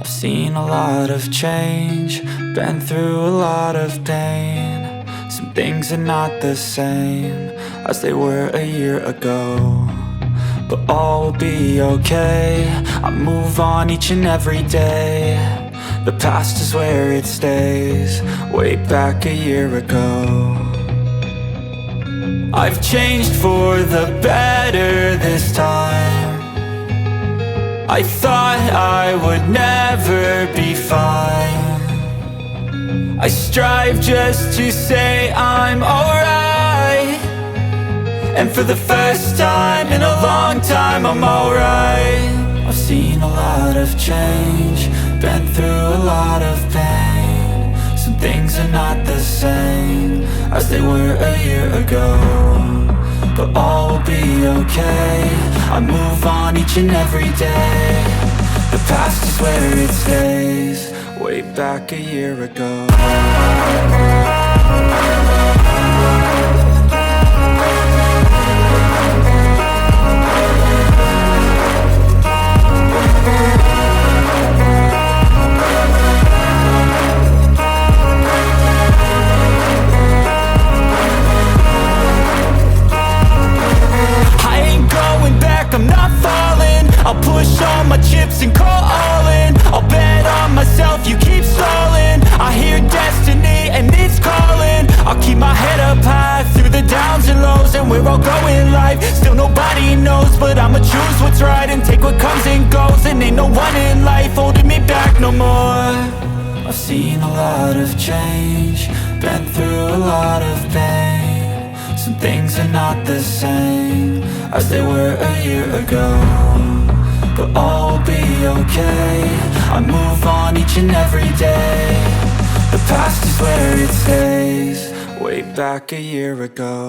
I've seen a lot of change, been through a lot of pain. Some things are not the same as they were a year ago, but all will be okay. I move on each and every day. The past is where it stays, way back a year ago. I've changed for the better this time. I thought I would never be fine. I strive just to say I'm alright, and for the first time in a long time I'm alright. I've seen a lot of change, been through a lot of pain. Some things are not the same as they were a year ago, but all will be okay. I move on each and every day. The past is where it stays, way back a year ago. I'm not falling, I'll push all my chips and call all in. I'll bet on myself, you keep stalling. I hear destiny and it's calling. I'll keep my head up high through the downs and lows, and we're all going life. Still nobody knows, but I'ma choose what's right and take what comes and goes. And ain't no one in life holding me back no more. I've seen a lot of change, been through a lot of pain. Some things are not the same as they were a year ago, but all will be okay. I move on each and every day. The past is where it stays, way back a year ago.